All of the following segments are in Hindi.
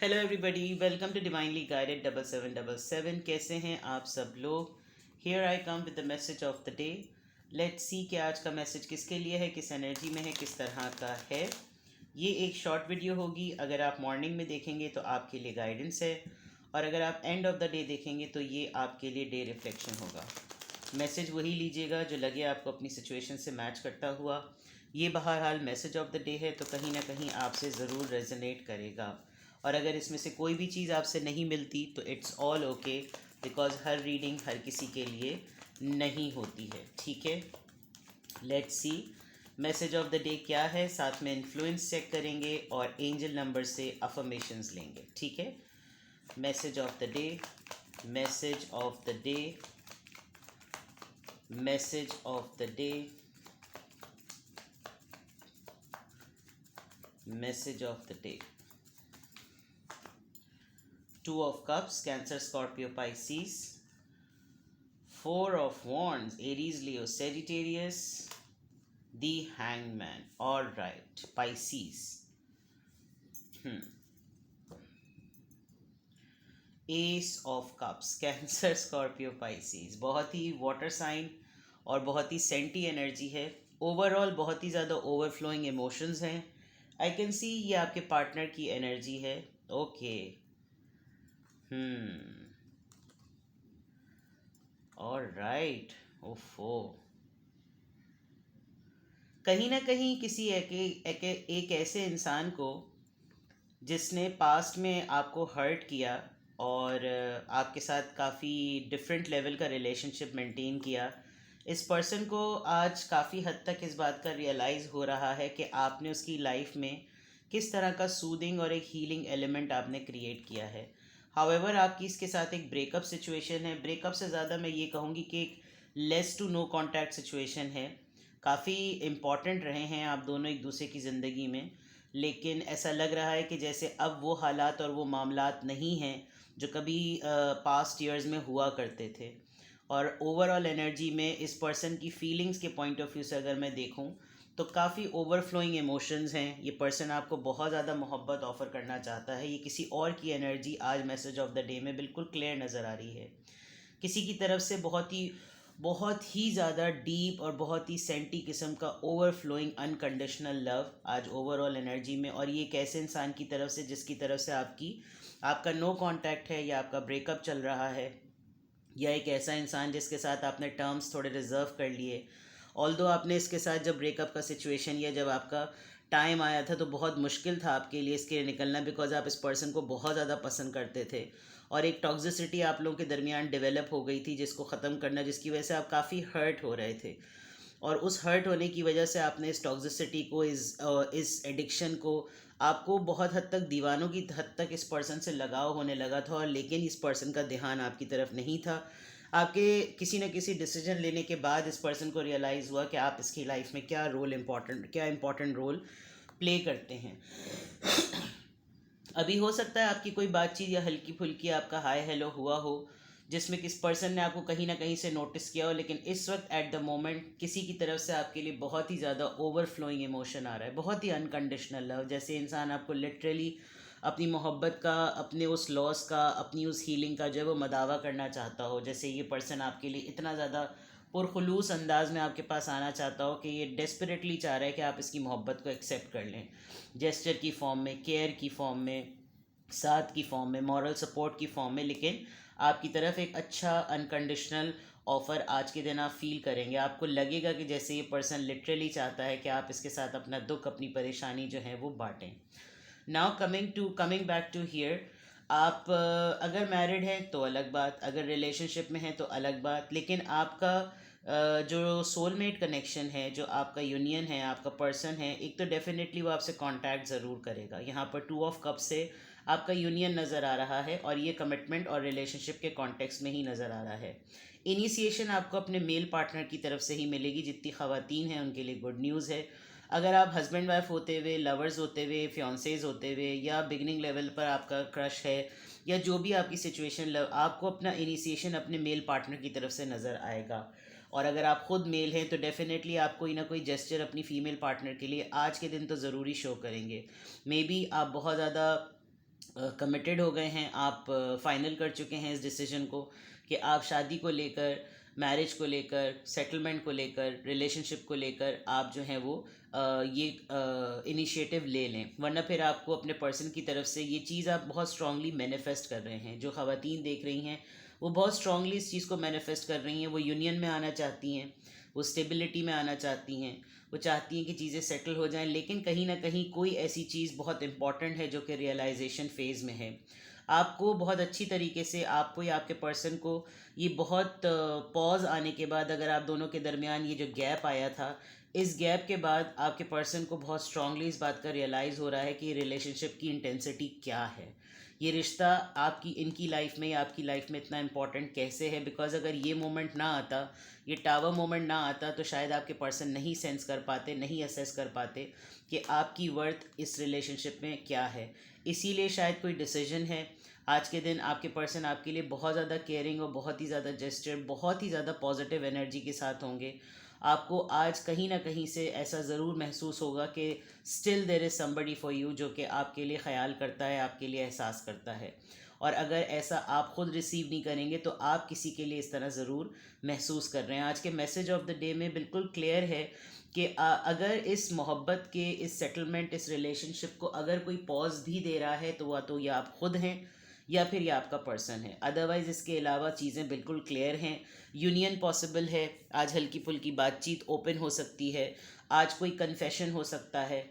Hello everybody, welcome to divinely guided 7777। कैसे हैं आप सब लोग। Here I come with the message of the day. Let's see कि आज का मैसेज किसके लिए है, किस एनर्जी में है, किस तरह का है। ये एक शॉर्ट वीडियो होगी। अगर आप मॉर्निंग में देखेंगे तो आपके लिए गाइडेंस है, और अगर आप एंड ऑफ द डे देखेंगे तो ये आपके लिए डे रिफ्लेक्शन होगा। मैसेज वही लीजिएगा जो लगे आपको अपनी सिचुएशन से मैच करता हुआ। ये बहरहाल मैसेज ऑफ द डे है, तो कहीं ना कहीं आपसे ज़रूर रेजोनेट करेगा। और अगर इसमें से कोई भी चीज़ आपसे नहीं मिलती तो इट्स ऑल ओके, बिकॉज हर रीडिंग हर किसी के लिए नहीं होती है। ठीक है, let's see message of the day क्या है। साथ में इन्फ्लुएंस चेक करेंगे और एंजल नंबर से अफर्मेशंस लेंगे। ठीक है, message of the day, message of the day, message of the day, message of the day. Two of Cups, Cancer, Scorpio, Pisces. Four of Wands, Aries, Leo, Sagittarius. The Hangman. All right, Pisces. Ace of Cups, Cancer, Scorpio, Pisces. बहुत ही वाटर साइन और बहुत ही सेंटी एनर्जी है। ओवरऑल बहुत ही ज़्यादा ओवरफ्लोइंग इमोशंस हैं। आई कैन सी ये आपके पार्टनर की एनर्जी है। Okay, all right. ओफो, कहीं ना कहीं किसी एक ऐसे इंसान को जिसने पास्ट में आपको हर्ट किया और आपके साथ काफ़ी डिफरेंट लेवल का रिलेशनशिप मेंटेन किया, इस पर्सन को आज काफ़ी हद तक इस बात का रियलाइज़ हो रहा है कि आपने उसकी लाइफ में किस तरह का सूदिंग और एक हीलिंग एलिमेंट आपने क्रिएट किया है। हाउएवर आपकी इसके साथ एक ब्रेकअप सिचुएशन है। ब्रेकअप से ज़्यादा मैं ये कहूँगी कि एक less to no contact situation है। काफ़ी इम्पॉर्टेंट रहे हैं आप दोनों एक दूसरे की ज़िंदगी में, लेकिन ऐसा लग रहा है कि जैसे अब वो हालात और वो मामलात नहीं हैं जो कभी पास्ट ईयर्स में हुआ करते थे। और ओवरऑल एनर्जी में इस पर्सन की फीलिंग्स के पॉइंट ऑफ व्यू से अगर मैं देखूं तो काफ़ी ओवरफ्लोइंग इमोशंस हैं। ये पर्सन आपको बहुत ज़्यादा मोहब्बत ऑफ़र करना चाहता है। ये किसी और की एनर्जी आज मैसेज ऑफ द डे में बिल्कुल क्लियर नज़र आ रही है। किसी की तरफ से बहुत ही ज़्यादा डीप और बहुत ही सेंटी किस्म का ओवरफ्लोइंग अनकंडीशनल लव आज ओवरऑल एनर्जी में। और ये एक ऐसे इंसान की तरफ से जिसकी तरफ से आपका नो कांटेक्ट है या आपका ब्रेकअप चल रहा है, या एक ऐसा इंसान जिसके साथ आपने टर्म्स थोड़े रिजर्व कर लिए। ऑल्दो आपने इसके साथ जब ब्रेकअप का सिचुएशन या जब आपका टाइम आया था तो बहुत मुश्किल था आपके लिए इसके निकलना, बिकॉज आप इस पर्सन को बहुत ज़्यादा पसंद करते थे और एक टॉक्सिसिटी आप लोगों के दरमियान डेवलप हो गई थी जिसको ख़त्म करना, जिसकी वजह से आप काफ़ी हर्ट हो रहे थे। और उस हर्ट होने की वजह से आपने इस टॉक्सिसिटी को, इस एडिक्शन को, आपको बहुत हद तक दीवानों की हद तक इस पर्सन से लगाव होने लगा था। और लेकिन इस पर्सन का ध्यान आपकी तरफ नहीं था। आपके किसी न किसी डिसीजन लेने के बाद इस पर्सन को रियलाइज़ हुआ कि आप इसकी लाइफ में क्या इम्पोर्टेंट रोल प्ले करते हैं। अभी हो सकता है आपकी कोई बातचीत या हल्की फुल्की आपका हाय हेलो हुआ हो जिसमें किस पर्सन ने आपको कहीं ना कहीं से नोटिस किया हो, लेकिन इस वक्त एट द मोमेंट किसी की तरफ से आपके लिए बहुत ही ज़्यादा ओवरफ्लोइंग इमोशन आ रहा है, बहुत ही अनकंडीशनल लव। जैसे इंसान आपको लिटरली अपनी मोहब्बत का, अपने उस लॉस का, अपनी उस हीलिंग का जो है वो मदावा करना चाहता हो। जैसे ये पर्सन आपके लिए इतना ज़्यादा पुरखलूस अंदाज में आपके पास आना चाहता हो कि ये डेस्परेटली चाह रहा है कि आप इसकी मोहब्बत को एक्सेप्ट कर लें, जेस्चर की फॉर्म में, केयर की फॉर्म में, साथ की फॉर्म में, मॉरल सपोर्ट की फॉर्म में। लेकिन आपकी तरफ एक अच्छा अनकंडीशनल ऑफ़र आज के दिन आप फील करेंगे। आपको लगेगा कि जैसे ये पर्सन लिटरली चाहता है कि आप इसके साथ अपना दुख, अपनी परेशानी जो है वो बांटें। Now coming back to here, आप अगर मैरिड हैं तो अलग बात, अगर रिलेशनशिप में हैं तो अलग बात, लेकिन आपका जो सोलमेट कनेक्शन है, जो आपका यूनियन है, आपका पर्सन है, एक तो डेफिनेटली वो आपसे कांटेक्ट ज़रूर करेगा। यहाँ पर टू ऑफ कप से आपका यूनियन नज़र आ रहा है और ये कमिटमेंट और रिलेशनशिप के कॉन्टेक्स्ट में ही नज़र आ रहा है। इनिशिएशन आपको अपने मेल पार्टनर की तरफ से ही मिलेगी। जितनी ख़वातीन हैं उनके लिए गुड न्यूज़ है। अगर आप हस्बैंड वाइफ होते हुए, लवर्स होते हुए, फियांसेज होते हुए, या बिगनिंग लेवल पर आपका क्रश है, या जो भी आपकी सिचुएशन, आपको अपना इनिशिएशन अपने मेल पार्टनर की तरफ से नज़र आएगा। और अगर आप खुद मेल हैं तो डेफिनेटली आप कोई ना कोई जेस्चर अपनी फ़ीमेल पार्टनर के लिए आज के दिन तो ज़रूरी शो करेंगे। मे बी आप बहुत ज़्यादा कमिटेड हो गए हैं, आप फाइनल कर चुके हैं इस डिसीजन को कि आप शादी को लेकर, मैरिज को लेकर, सेटलमेंट को लेकर, रिलेशनशिप को लेकर आप जो हैं वो ये इनिशिएटिव ले लें, वरना फिर आपको अपने पर्सन की तरफ से ये चीज़ आप बहुत स्ट्रांगली मैनिफेस्ट कर रहे हैं। जो ख़वातीन देख रही हैं वो बहुत स्ट्रांगली इस चीज़ को मैनिफेस्ट कर रही हैं, वो यूनियन में आना चाहती हैं, वो स्टेबिलिटी में आना चाहती हैं, वो चाहती हैं कि चीज़ें सेटल हो जाएं, लेकिन कहीं ना कहीं कोई ऐसी चीज़ बहुत इंपॉर्टेंट है जो कि रियलाइजेशन फेज़ में है। आपको बहुत अच्छी तरीके से, आपको या आपके पर्सन को ये बहुत पॉज आने के बाद, अगर आप दोनों के दरमियान ये जो गैप आया था, इस गैप के बाद आपके पर्सन को बहुत स्ट्रांगली इस बात का रियलाइज़ हो रहा है कि रिलेशनशिप की इंटेंसिटी क्या है, ये रिश्ता आपकी, इनकी लाइफ में या आपकी लाइफ में इतना इम्पोर्टेंट कैसे है। बिकॉज अगर ये मोमेंट ना आता, ये टावर मोमेंट ना आता, तो शायद आपके पर्सन नहीं सेंस कर पाते, नहीं असेस कर पाते कि आपकी वर्थ इस रिलेशनशिप में क्या है। इसीलिए शायद कोई डिसीजन है आज के दिन, आपके पर्सन आपके लिए बहुत ज़्यादा केयरिंग और बहुत ही ज़्यादा जेस्चर, बहुत ही ज़्यादा पॉजिटिव एनर्जी के साथ होंगे। आपको आज कहीं ना कहीं से ऐसा ज़रूर महसूस होगा कि still there is somebody for you, जो कि आपके लिए ख्याल करता है, आपके लिए एहसास करता है। और अगर ऐसा आप ख़ुद रिसीव नहीं करेंगे तो आप किसी के लिए इस तरह ज़रूर महसूस कर रहे हैं। आज के मैसेज ऑफ द डे में बिल्कुल क्लियर है कि अगर इस मोहब्बत के, इस सेटलमेंट, इस रिलेशनशिप को अगर कोई पॉज भी दे रहा है तो वह तो या आप ख़ुद हैं या फिर ये आपका पर्सन है। अदरवाइज़ इसके अलावा चीज़ें बिल्कुल क्लियर हैं। यूनियन पॉसिबल है, आज हल्की फुल्की बातचीत ओपन हो सकती है, आज कोई कन्फेशन हो सकता है,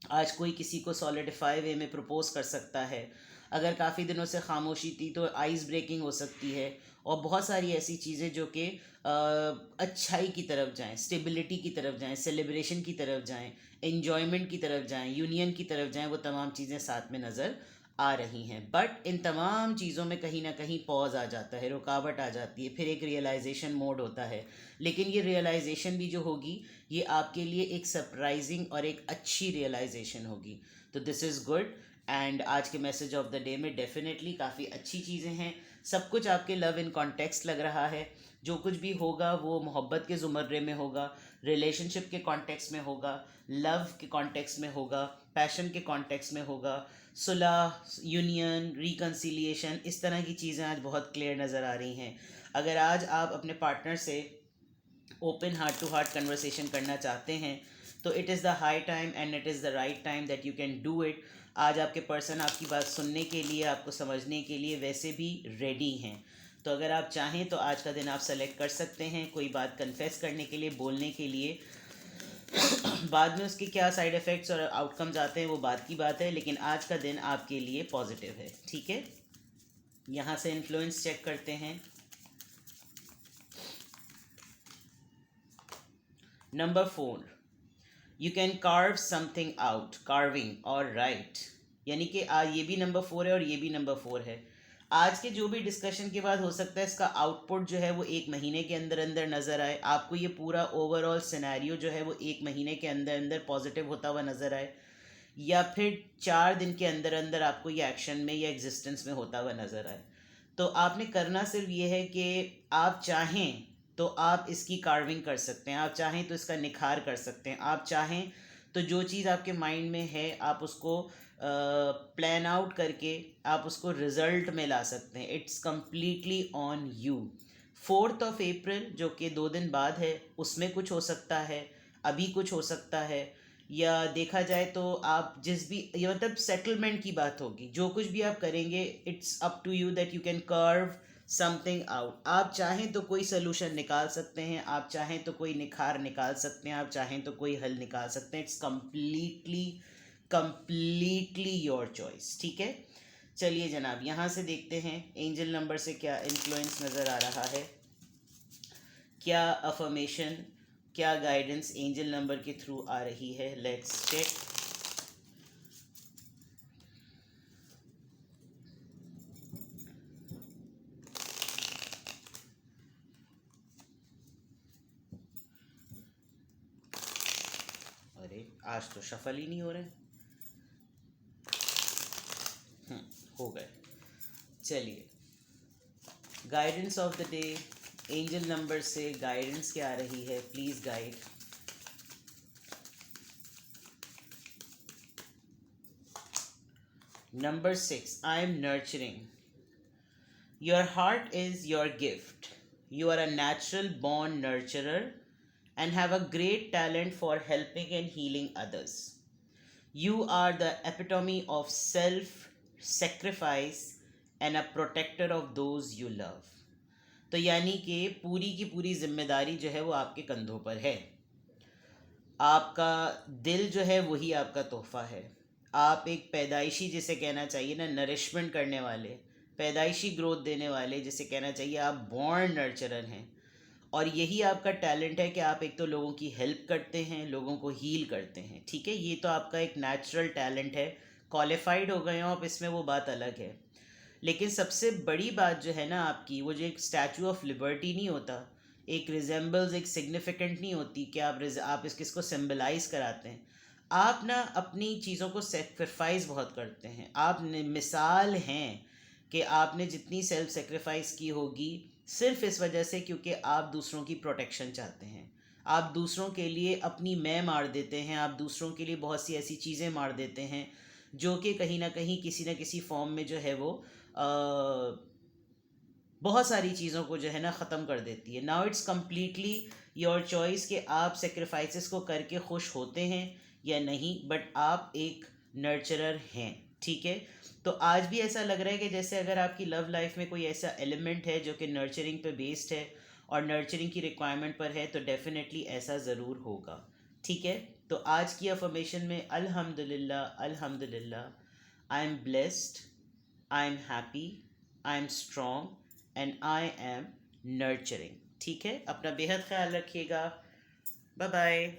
आज कोई किसी को सॉलिडिफाई वे में प्रपोज कर सकता है। अगर काफ़ी दिनों से खामोशी थी तो आइस ब्रेकिंग हो सकती है, और बहुत सारी ऐसी चीज़ें जो कि अच्छाई की तरफ जाएं, स्टेबिलिटी की तरफ जाएं, सेलिब्रेशन की तरफ जाएं, एन्जॉयमेंट की तरफ जाएं, यूनियन की तरफ जाएं, वो तमाम चीज़ें साथ में नज़र आ रही हैं। बट इन तमाम चीज़ों में कहीं ना कहीं पॉज आ जाता है, रुकावट आ जाती है, फिर एक रियलाइजेशन मोड होता है। लेकिन ये रियलाइजेशन भी जो होगी ये आपके लिए एक सरप्राइजिंग और एक अच्छी रियलाइजेशन होगी। तो दिस इज़ गुड। एंड आज के मैसेज ऑफ द डे में डेफिनेटली काफ़ी अच्छी चीज़ें हैं। सब कुछ आपके लव इन कॉन्टेक्स्ट लग रहा है। जो कुछ भी होगा वो मोहब्बत के ज़ुमरे में होगा, रिलेशनशिप के कॉन्टेक्स्ट में होगा, लव के कॉन्टेक्स्ट में होगा, पैशन के कॉन्टेक्स्ट में होगा, सुलह, यूनियन, रिकन्सिलिएशन, इस तरह की चीज़ें आज बहुत क्लियर नज़र आ रही हैं। अगर आज आप अपने पार्टनर से open heart to heart conversation करना चाहते हैं तो it is the high time and it is the right time that you can do it. आज आपके पर्सन आपकी बात सुनने के लिए, आपको समझने के लिए वैसे भी रेडी हैं। तो अगर आप चाहें तो आज का दिन आप सेलेक्ट कर सकते हैं कोई बात कन्फेस करने के लिए, बोलने के लिए। बाद में उसके क्या साइड इफ़ेक्ट्स और आउटकम्स आते हैं वो बात की बात है, लेकिन आज का दिन आपके लिए पॉजिटिव है। ठीक है, यहाँ से इन्फ्लुएंस चेक करते हैं। Number 4, you can curve something out, carving और राइट, यानी कि ये भी नंबर 4 है और ये भी नंबर 4 है। आज के जो भी डिस्कशन के बाद हो सकता है इसका आउटपुट जो है वो 1 महीने के अंदर अंदर नज़र आए, आपको ये पूरा ओवरऑल सिनेरियो जो है वो 1 महीने के अंदर अंदर पॉजिटिव होता हुआ नज़र आए, या फिर 4 दिन के अंदर अंदर आपको ये एक्शन में या एग्जिस्टेंस में होता हुआ नज़र आए। तो आपने करना सिर्फ ये है कि आप चाहें तो आप इसकी कार्विंग कर सकते हैं, आप चाहें तो इसका निखार कर सकते हैं, आप चाहें तो जो चीज़ आपके माइंड में है आप उसको प्लान आउट करके आप उसको रिज़ल्ट में ला सकते हैं। It's completely on you. 4 अप्रैल जो कि 2 दिन बाद है, उसमें कुछ हो सकता है, अभी कुछ हो सकता है, या देखा जाए तो आप जिस भी, ये मतलब सेटलमेंट की बात होगी, जो कुछ भी आप करेंगे it's up to you that you can carve something out. आप चाहें तो कोई सलूशन निकाल सकते हैं, आप चाहें तो कोई निखार निकाल सकते हैं, आप चाहें तो कोई हल निकाल सकते हैं। It's completely completely your choice. ठीक है, चलिए जनाब यहाँ से देखते हैं एंजल नंबर से क्या इन्फ्लुएंस नज़र आ रहा है, क्या अफर्मेशन, क्या गाइडेंस एंजल नंबर के थ्रू आ रही है। Let's check. अरे आज तो शफल ही नहीं हो रहे। हो गए। चलिए, guidance of the day, angel number से गाइडेंस क्या आ रही है, please guide. Number 6, I am nurturing. Your heart is your gift. You are a natural born nurturer and have a great talent for helping and healing others. You are the epitome of self sacrifice and a protector of those you love. तो यानी कि पूरी की पूरी जिम्मेदारी जो है वो आपके कंधों पर है। आपका दिल जो है वही आपका तोहफा है। आप एक पैदाइशी, जिसे कहना चाहिए ना, नरिशमेंट करने वाले, पैदाइशी ग्रोथ देने वाले, जिसे कहना चाहिए आप बॉर्न नर्चरर हैं। और यही आपका टैलेंट है कि आप एक तो लोगों की हेल्प करते हैं, लोगों को हील करते हैं। ठीक है, ये तो आपका एक नेचुरल टैलेंट है। क्वालिफाइड हो गए हो आप इसमें, वो बात अलग है। लेकिन सबसे बड़ी बात जो है ना आपकी, वो जो एक स्टैचू ऑफ लिबर्टी नहीं होता, एक रिजेंबल्स, एक सिग्निफिकेंट नहीं होती कि आप इस किसको सिंबलाइज कराते हैं। आप ना अपनी चीज़ों को सेक्रीफाइस बहुत करते हैं। आप मिसाल हैं कि आपने जितनी सेल्फ सेक्रीफाइस की होगी सिर्फ इस वजह से क्योंकि आप दूसरों की प्रोटेक्शन चाहते हैं। आप दूसरों के लिए अपनी मैं मार देते हैं, आप दूसरों के लिए बहुत सी ऐसी चीज़ें मार देते हैं जो कि कहीं ना कहीं किसी न किसी फॉर्म में जो है वो बहुत सारी चीज़ों को जो है ना ख़त्म कर देती है। Now it's completely your choice कि आप सेक्रीफाइसेस को करके खुश होते हैं या नहीं, बट आप एक नर्चरर हैं। ठीक है, तो आज भी ऐसा लग रहा है कि जैसे अगर आपकी लव लाइफ में कोई ऐसा एलिमेंट है जो कि नर्चरिंग पे बेस्ड है और नर्चरिंग की रिक्वायरमेंट पर है, तो डेफिनेटली ऐसा ज़रूर होगा। ठीक है, तो आज की अफर्मेशन में अल्हम्दुलिल्लाह, अल्हम्दुलिल्लाह, I am blessed, I am happy, I am strong and I am nurturing. ठीक है, अपना बेहद ख्याल रखिएगा। Bye bye.